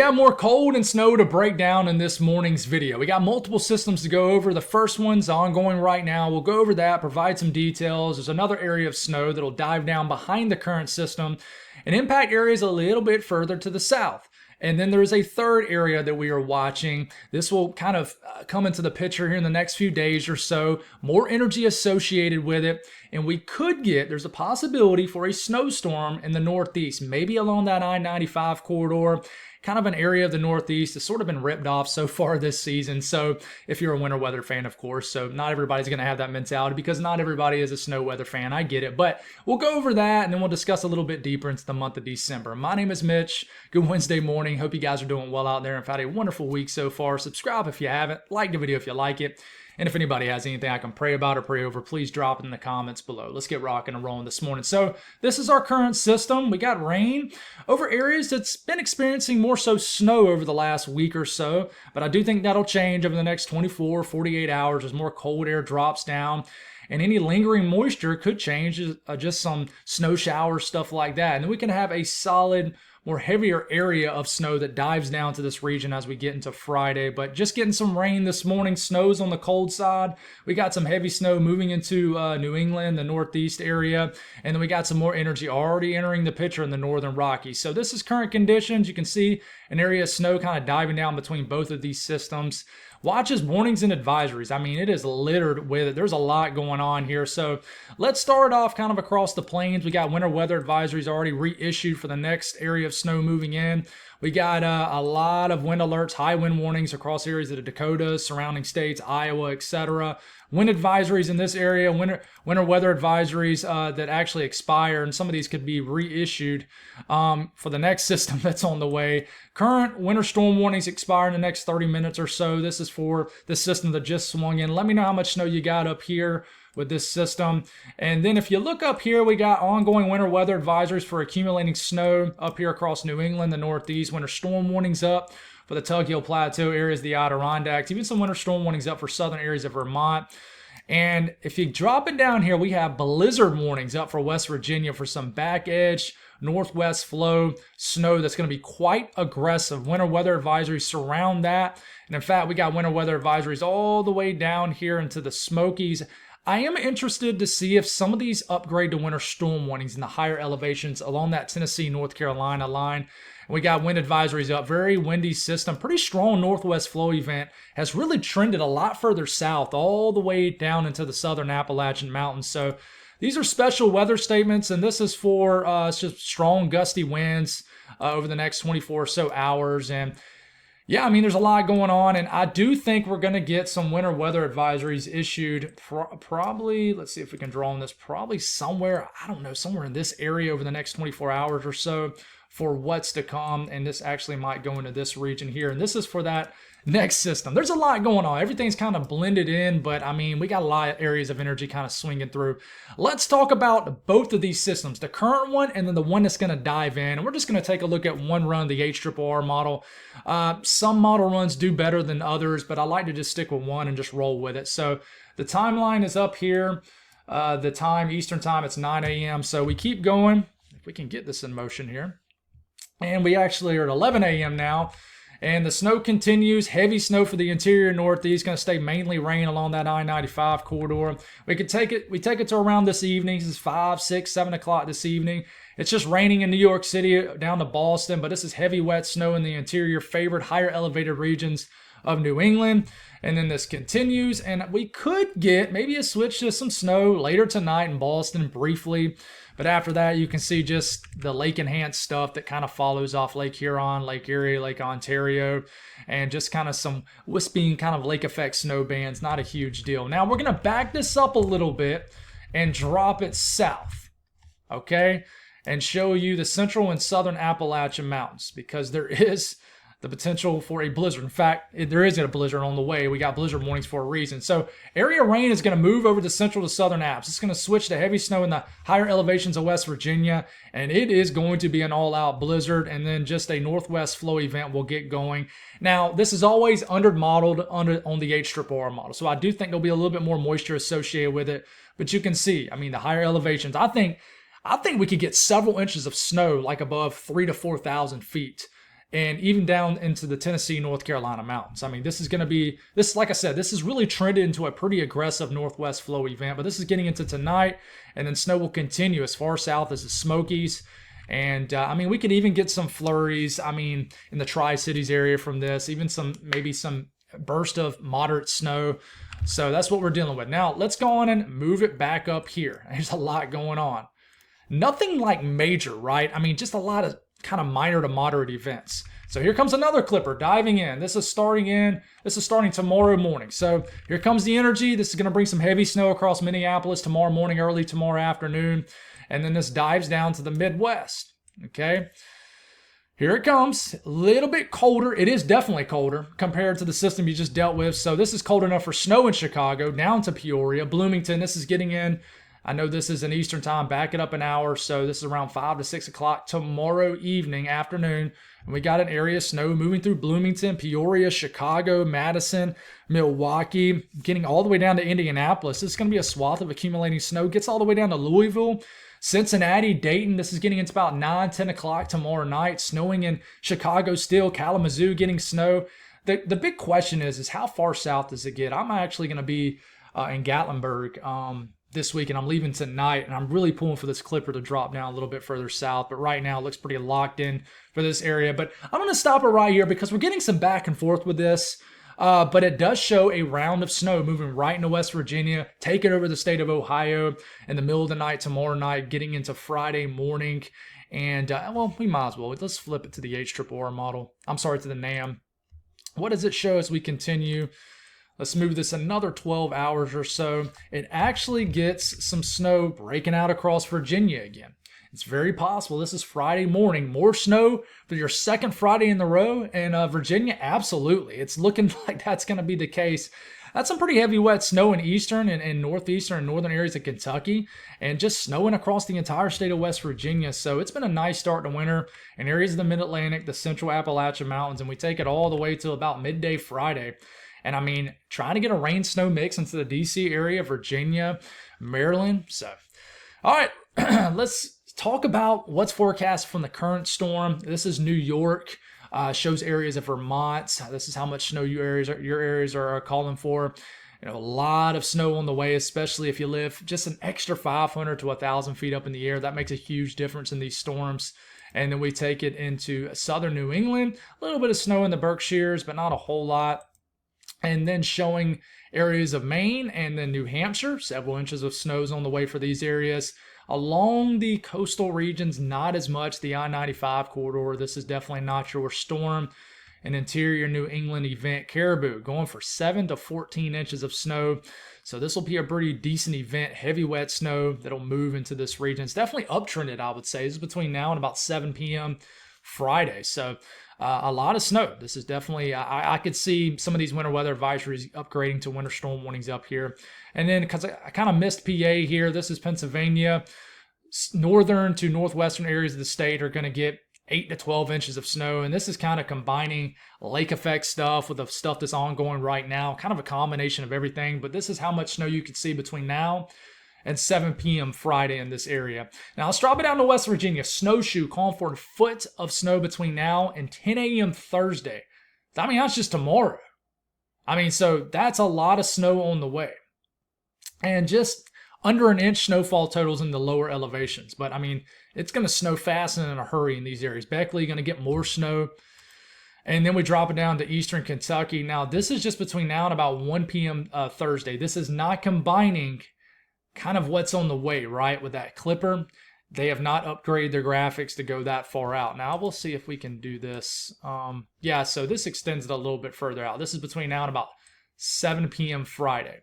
got more cold and snow to break down in this morning's video. We got multiple systems to go over. The first one's ongoing right now. We'll go over that, provide some details. There's another area of snow that'll dive down behind the current system and impact areas a little bit further to the south. And then there's a third area that we are watching. This will kind of come into the picture here in the next few days or so. More energy associated with it. And we could get, there's a possibility for a snowstorm in the northeast, maybe along that I-95 corridor. Kind of an area of the northeast that's sort of been ripped off so far this season. So if you're a winter weather fan, of course, so not everybody's going to have that mentality because not everybody is a snow weather fan. I get it, but we'll go over that and then we'll discuss a little bit deeper into the month of December. My name is Mitch. Good Wednesday morning. Hope you guys are doing well out there and have had a wonderful week so far. Subscribe if you haven't. Like the video if you like it. And if anybody has anything I can pray about or pray over, please drop it in the comments below. Let's get rocking and rolling this morning. So this is our current system. We got rain over areas that's been experiencing more so snow over the last week or so. But I do think that'll change over the next 24, 48 hours as more cold air drops down. And any lingering moisture could change, just some snow showers, stuff like that. And then we can have a solid, more heavier area of snow that dives down to this region as we get into Friday. But just getting some rain this morning. Snow's on the cold side. We got some heavy snow moving into New England, the northeast area. And then we got some more energy already entering the picture in the northern Rockies. So this is current conditions. You can see an area of snow kind of diving down between both of these systems. Watches, warnings, and advisories. I mean, it is littered with it. There's a lot going on here. So let's start off kind of across the plains. We got winter weather advisories already reissued for the next area of snow moving in. We got a lot of wind alerts, high wind warnings across areas of the Dakotas, surrounding states, Iowa, etc. Wind advisories in this area, winter weather advisories that actually expire, and some of these could be reissued for the next system that's on the way. Current winter storm warnings expire in the next 30 minutes or so. This is for the system that just swung in. Let me know how much snow you got up here with this system. And then if you look up here, we got ongoing winter weather advisories for accumulating snow up here across New England, the Northeast. Winter storm warnings up for the Tug Hill Plateau areas, the Adirondacks. Even some winter storm warnings up for southern areas of Vermont. And if you drop it down here, we have blizzard warnings up for West Virginia for some back edge, northwest flow snow that's going to be quite aggressive. Winter weather advisories surround that. And in fact, we got winter weather advisories all the way down here into the Smokies. I am interested to see if some of these upgrade to winter storm warnings in the higher elevations along that Tennessee, North Carolina line. We got wind advisories up, very windy system, pretty strong northwest flow event, has really trended a lot further south, all the way down into the southern Appalachian Mountains. So these are special weather statements, and this is for it's just strong gusty winds over the next 24 or so hours. And yeah, I mean, there's a lot going on, and I do think we're going to get some winter weather advisories issued probably, let's see if we can draw on this, probably somewhere, I don't know, somewhere in this area over the next 24 hours or so for what's to come. And this actually might go into this region here, and this is for that next system. There's a lot going on. Everything's kind of blended in, but I mean, we got a lot of areas of energy kind of swinging through. Let's talk about both of these systems, the current one and then the one that's going to dive in. And we're just going to take a look at one run, the HRRR model. Some model runs do better than others, but I like to just stick with one and just roll with it. So the timeline is up here. The time, Eastern time, it's 9 a.m. So we keep going. If we can get this in motion here. And we actually are at 11 a.m. now. And the snow continues. Heavy snow for the interior northeast. Going to stay mainly rain along that I-95 corridor. We take it to around this evening. This is 5, 6, 7 o'clock this evening. It's just raining in New York City down to Boston. But this is heavy wet snow in the interior, favored higher elevated regions of New England. And then this continues. And we could get maybe a switch to some snow later tonight in Boston briefly. But after that, you can see just the lake-enhanced stuff that kind of follows off Lake Huron, Lake Erie, Lake Ontario, and just kind of some wisping kind of lake effect snow bands. Not a huge deal. Now, we're going to back this up a little bit and drop it south, okay, and show you the central and southern Appalachian Mountains because there is the potential for a blizzard. In fact, there is a blizzard on the way. We got blizzard warnings for a reason. So area rain is going to move over the central to southern apps. It's going to switch to heavy snow in the higher elevations of West Virginia, and it is going to be an all-out blizzard, and then just a northwest flow event will get going. Now, this is always under-modeled on the HRRR model, so I do think there'll be a little bit more moisture associated with it, but you can see, I mean, the higher elevations, I think we could get several inches of snow, like above 3,000 to 4,000 feet. and even down into the Tennessee, North Carolina mountains. I mean, this is going to be, this, like I said, this is really trended into a pretty aggressive northwest flow event, but this is getting into tonight, and then snow will continue as far south as the Smokies. And I mean, we could even get some flurries, I mean, in the Tri-Cities area from this, even maybe some burst of moderate snow. So that's what we're dealing with. Now, let's go on and move it back up here. There's a lot going on. Nothing like major, right? I mean, just a lot of kind of minor to moderate events. So here comes another clipper diving in. This is starting tomorrow morning. So here comes the energy. This is going to bring some heavy snow across Minneapolis tomorrow morning, early tomorrow afternoon. And then this dives down to the Midwest. Okay. Here it comes. A little bit colder. It is definitely colder compared to the system you just dealt with. So this is cold enough for snow in Chicago, down to Peoria, Bloomington. This is getting in. I know this is in Eastern time. Back it up an hour. So this is around 5 to 6 o'clock tomorrow evening, afternoon. And we got an area of snow moving through Bloomington, Peoria, Chicago, Madison, Milwaukee, getting all the way down to Indianapolis. This is going to be a swath of accumulating snow. Gets all the way down to Louisville, Cincinnati, Dayton. This is getting into about 9, 10 o'clock tomorrow night. Snowing in Chicago still. Kalamazoo getting snow. The big question is how far south does it get? I'm actually going to be in Gatlinburg this week, and I'm leaving tonight, and I'm really pulling for this clipper to drop down a little bit further south. But right now it looks pretty locked in for this area. But I'm going to stop it right here because we're getting some back and forth with this. But it does show a round of snow moving right into West Virginia, taking over the state of Ohio in the middle of the night tomorrow night, getting into Friday morning. And, well, we might as well. Let's flip it to the HRRR model. I'm sorry, to the NAM. What does it show as we continue? Let's move this another 12 hours or so. It actually gets some snow breaking out across Virginia again. It's very possible. This is Friday morning. More snow for your second Friday in a row in Virginia? Absolutely. It's looking like that's going to be the case. That's some pretty heavy wet snow in eastern and northeastern and northern areas of Kentucky, and just snowing across the entire state of West Virginia. So it's been a nice start to winter in areas of the Mid-Atlantic, the central Appalachian Mountains, and we take it all the way to about midday Friday. And I mean, trying to get a rain snow mix into the DC area, Virginia, Maryland. So, all right, let's talk about what's forecast from the current storm. This is New York, shows areas of Vermont. This is how much snow your areas are calling for. You know, a lot of snow on the way, especially if you live just an extra 500 to 1,000 feet up in the air. That makes a huge difference in these storms. And then we take it into southern New England. A little bit of snow in the Berkshires, but not a whole lot. And then showing areas of Maine and then New Hampshire, several inches of snows on the way for these areas. Along the coastal regions, not as much. The I-95 corridor, this is definitely not your storm. An interior New England event, Caribou, going for 7 to 14 inches of snow. So this will be a pretty decent event, heavy wet snow that'll move into this region. It's definitely uptrended, I would say. This is between now and about 7 p.m. Friday. So a lot of snow. This is definitely, I could see some of these winter weather advisories upgrading to winter storm warnings up here. And then, because I kind of missed PA here, this is Pennsylvania. Northern to northwestern areas of the state are going to get 8 to 12 inches of snow. And this is kind of combining lake effect stuff with the stuff that's ongoing right now. Kind of a combination of everything. But this is how much snow you can see between now and 7 p.m. Friday in this area. Now, let's drop it down to West Virginia. Snowshoe calling for a foot of snow between now and 10 a.m. Thursday. I mean, that's just tomorrow. I mean, so that's a lot of snow on the way. And just under an inch snowfall totals in the lower elevations. But, I mean, it's going to snow fast and in a hurry in these areas. Beckley going to get more snow. And then we drop it down to eastern Kentucky. Now, this is just between now and about 1 p.m. Thursday. This is not combining kind of what's on the way, right, with that clipper. They have not upgraded their graphics to go that far out. Now, we'll see if we can do this. Yeah, so this extends it a little bit further out. This is between now and about 7 p.m. Friday.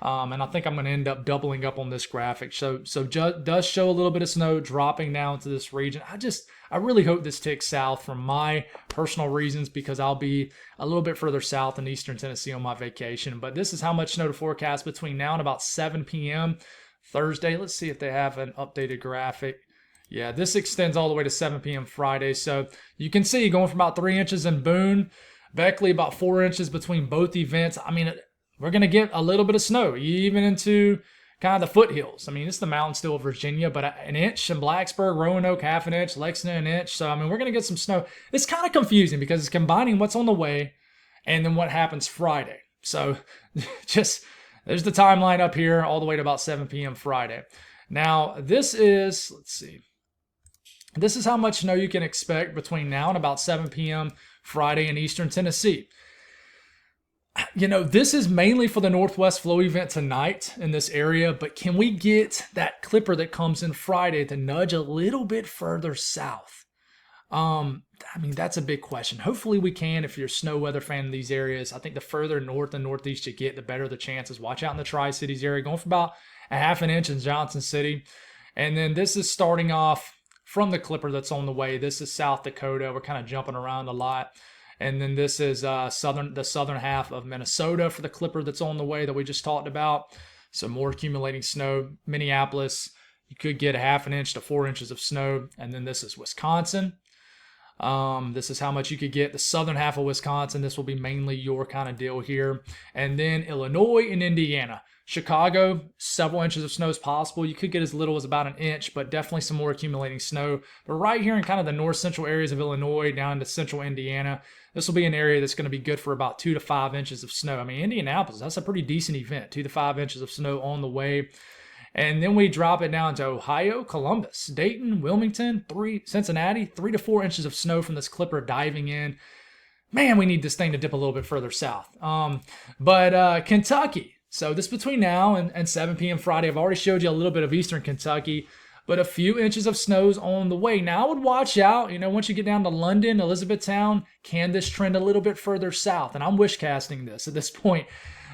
And I think I'm going to end up doubling up on this graphic. So does show a little bit of snow dropping down to this region. I really hope this ticks south for my personal reasons, because I'll be a little bit further south in eastern Tennessee on my vacation. But this is how much snow to forecast between now and about 7 p.m. Thursday. Let's see if they have an updated graphic. Yeah, this extends all the way to 7 p.m. Friday. So you can see going from about 3 inches in Boone, Beckley about 4 inches between both events. I mean, we're going to get a little bit of snow, even into kind of the foothills. I mean, it's the mountain still of Virginia, but an inch in Blacksburg, Roanoke, half an inch, Lexington, an inch. So, I mean, we're going to get some snow. It's kind of confusing because it's combining what's on the way and then what happens Friday. So, just there's the timeline up here all the way to about 7 p.m. Friday. Now, this is, let's see. This is how much snow you can expect between now and about 7 p.m. Friday in eastern Tennessee. You know, this is mainly for the Northwest Flow event tonight in this area, but can we get that clipper that comes in Friday to nudge a little bit further south? I mean, that's a big question. Hopefully we can if you're a snow weather fan in these areas. I think the further north and northeast you get, the better the chances. Watch out in the Tri-Cities area, going for about a half an inch in Johnson City. And then this is starting off from the clipper that's on the way. This is South Dakota. We're kind of jumping around a lot. And then this is the southern half of Minnesota for the clipper that's on the way that we just talked about. So more accumulating snow. Minneapolis, you could get a half an inch to 4 inches of snow. And then this is Wisconsin. This is how much you could get. The southern half of Wisconsin, this will be mainly your kind of deal here. And then Illinois and Indiana. Chicago, several inches of snow is possible. You could get as little as about an inch, but definitely some more accumulating snow. But right here in kind of the north central areas of Illinois down to central Indiana, this will be an area that's going to be good for about 2 to 5 inches of snow. I mean, Indianapolis, that's a pretty decent event, 2 to 5 inches of snow on the way. And then we drop it down to Ohio, Columbus, Dayton, Wilmington, Cincinnati, 3 to 4 inches of snow from this clipper diving in. Man, we need this thing to dip a little bit further south. But Kentucky. So this between now and 7 p.m. Friday. I've already showed you a little bit of eastern Kentucky, but a few inches of snow's on the way. Now I would watch out, you know, once you get down to London, Elizabethtown, can this trend a little bit further south? And I'm wish casting this at this point.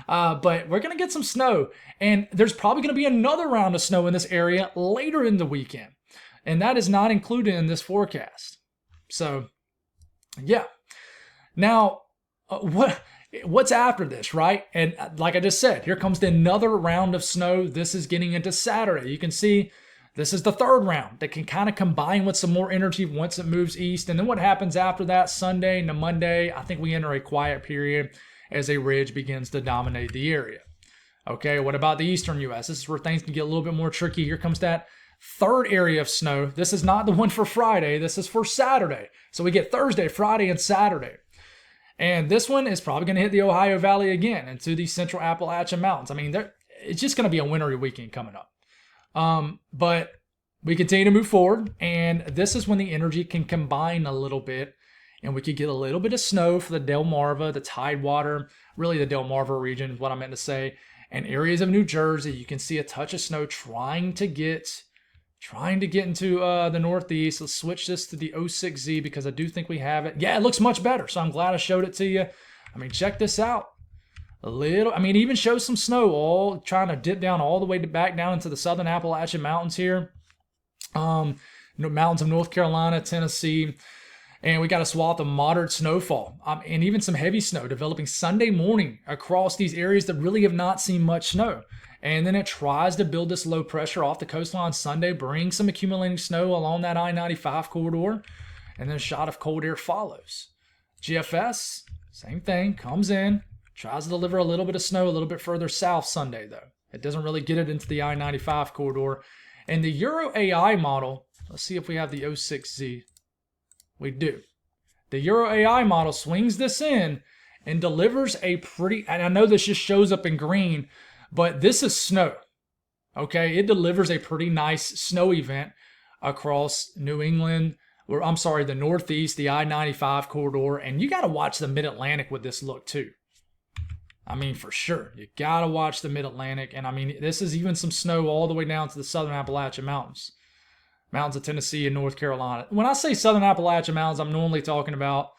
But we're going to get some snow, and there's probably going to be another round of snow in this area later in the weekend. And that is not included in this forecast. So, yeah. Now, what's after this, right? And like I just said, here comes another round of snow. This is getting into Saturday. You can see this is the third round that can kind of combine with some more energy once it moves east. And then what happens after that, Sunday into Monday, I think we enter a quiet period as a ridge begins to dominate the area. Okay, what about the eastern U.S.? This is where things can get a little bit more tricky. Here comes that third area of snow. This is not the one for Friday. This is for Saturday. So we get Thursday, Friday, and Saturday. And this one is probably going to hit the Ohio Valley again into the central Appalachian Mountains. I mean, it's just going to be a wintry weekend coming up. But we continue to move forward, and this is when the energy can combine a little bit, and we could get a little bit of snow for the Delmarva, the Tidewater, really the Delmarva region is what I meant to say, and areas of New Jersey. You can see a touch of snow trying to get into the Northeast. Let's switch this to the 06Z because I do think we have it. Yeah, it looks much better, so I'm glad I showed it to you. I mean, check this out. It even shows some snow all trying to dip down all the way back down into the southern Appalachian Mountains here. Mountains of North Carolina, Tennessee. And we got a swath of moderate snowfall and even some heavy snow developing Sunday morning across these areas that really have not seen much snow. And then it tries to build this low pressure off the coastline Sunday, bring some accumulating snow along that I-95 corridor, and then a shot of cold air follows. GFS, same thing, comes in, tries to deliver a little bit of snow a little bit further south Sunday, though. It doesn't really get it into the I-95 corridor. And the Euro AI model, let's see if we have the 06Z. We do. The Euro AI model swings this in and delivers a pretty, and I know this just shows up in green, but this is snow. Okay, it delivers a pretty nice snow event across New England, or I'm sorry, the Northeast, the I-95 corridor, and you got to watch the Mid-Atlantic with this look too. I mean, for sure, you got to watch the Mid-Atlantic, and I mean, this is even some snow all the way down to the southern Appalachian Mountains. Mountains of Tennessee and North Carolina. When I say southern Appalachian Mountains, I'm normally talking about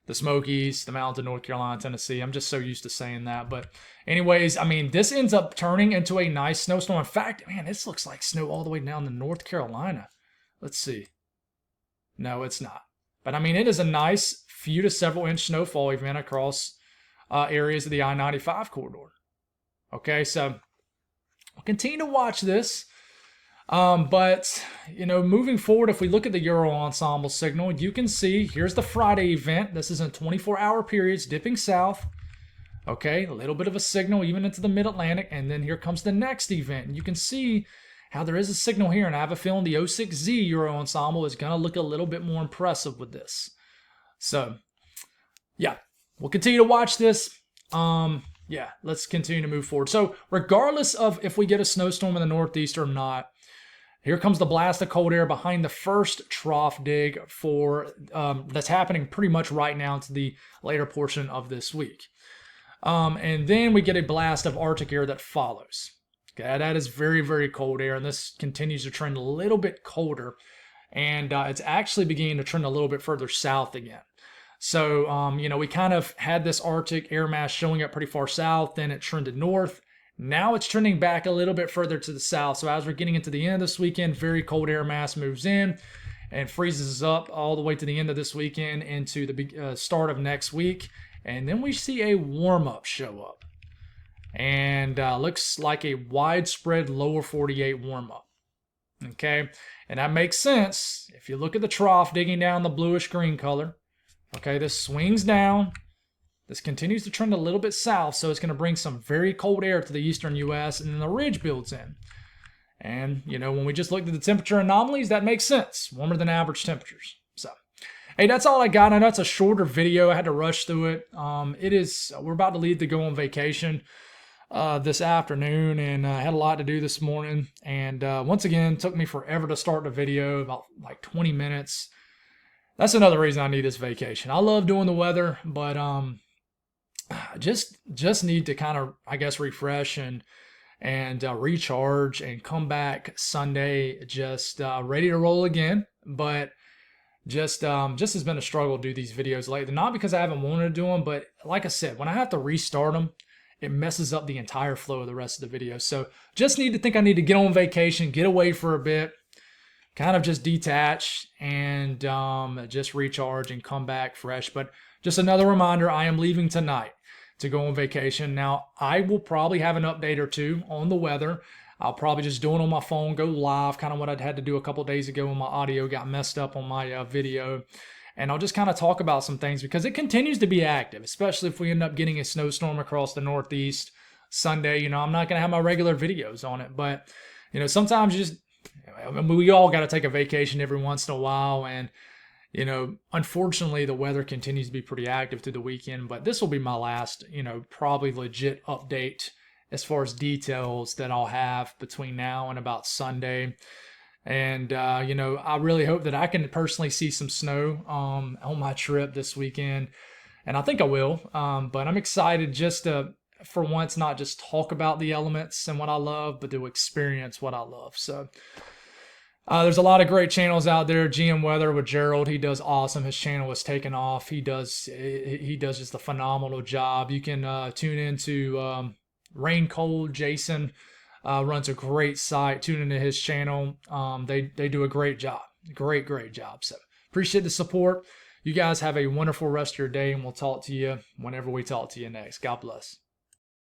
the Smokies, the mountains of North Carolina, Tennessee. I'm just so used to saying that. But anyways, I mean, this ends up turning into a nice snowstorm. In fact, man, this looks like snow all the way down to North Carolina. Let's see. No, it's not. But I mean, it is a nice few to several inch snowfall event across areas of the I-95 corridor. Okay, so we'll continue to watch this. But, you know, moving forward, if we look at the Euro Ensemble signal, you can see here's the Friday event. This is in 24-hour periods, dipping south. Okay, a little bit of a signal even into the mid-Atlantic, and then here comes the next event. And you can see how there is a signal here, and I have a feeling the O6Z Euro ensemble is going to look a little bit more impressive with this. So, yeah, we'll continue to watch this. Yeah, let's continue to move forward. So, regardless of if we get a snowstorm in the Northeast or not, here comes the blast of cold air behind the first trough dig for that's happening pretty much right now to the later portion of this week. And then we get a blast of Arctic air that follows. Okay, that is very, very cold air, and this continues to trend a little bit colder, and it's actually beginning to trend a little bit further south again. So, you know, we kind of had this Arctic air mass showing up pretty far south, then it trended north. Now it's trending back a little bit further to the south. So as we're getting into the end of this weekend, very cold air mass moves in and freezes up all the way to the end of this weekend into the start of next week. And then we see a warm-up show up. And looks like a widespread lower 48 warm-up. Okay, and that makes sense. If you look at the trough digging down the bluish green color, okay, this swings down. This continues to trend a little bit south, so it's going to bring some very cold air to the eastern U.S., and then the ridge builds in. And, you know, when we just looked at the temperature anomalies, that makes sense. Warmer than average temperatures. So, hey, that's all I got. I know it's a shorter video. I had to rush through it. We're about to leave to go on vacation this afternoon, and I had a lot to do this morning. And once again, it took me forever to start the video, about like 20 minutes. That's another reason I need this vacation. I love doing the weather, but just need to kind of, I guess, refresh and recharge and come back Sunday just ready to roll again. But just has been a struggle to do these videos lately. Not because I haven't wanted to do them, but like I said, when I have to restart them, it messes up the entire flow of the rest of the video. So just I need to get on vacation, get away for a bit, kind of just detach and just recharge and come back fresh. But just another reminder, I am leaving tonight to go on vacation. Now, I will probably have an update or two on the weather. I'll probably just do it on my phone, go live, kind of what I'd had to do a couple days ago when my audio got messed up on my video. And I'll just kind of talk about some things because it continues to be active, especially if we end up getting a snowstorm across the Northeast Sunday. You know, I'm not going to have my regular videos on it, but, you know, sometimes we all got to take a vacation every once in a while. And, you know, unfortunately, the weather continues to be pretty active through the weekend, but this will be my last, you know, probably legit update as far as details that I'll have between now and about Sunday. And, you know, I really hope that I can personally see some snow on my trip this weekend. And I think I will. But I'm excited just to, for once, not just talk about the elements and what I love, but to experience what I love. So there's a lot of great channels out there. GM Weather with Gerald, he does awesome. His channel is taken off. He does just a phenomenal job. You can tune into Rain Cold. Jason runs a great site. Tune into his channel. They do a great job. Great job. So appreciate the support. You guys have a wonderful rest of your day, and we'll talk to you whenever we talk to you next. God bless.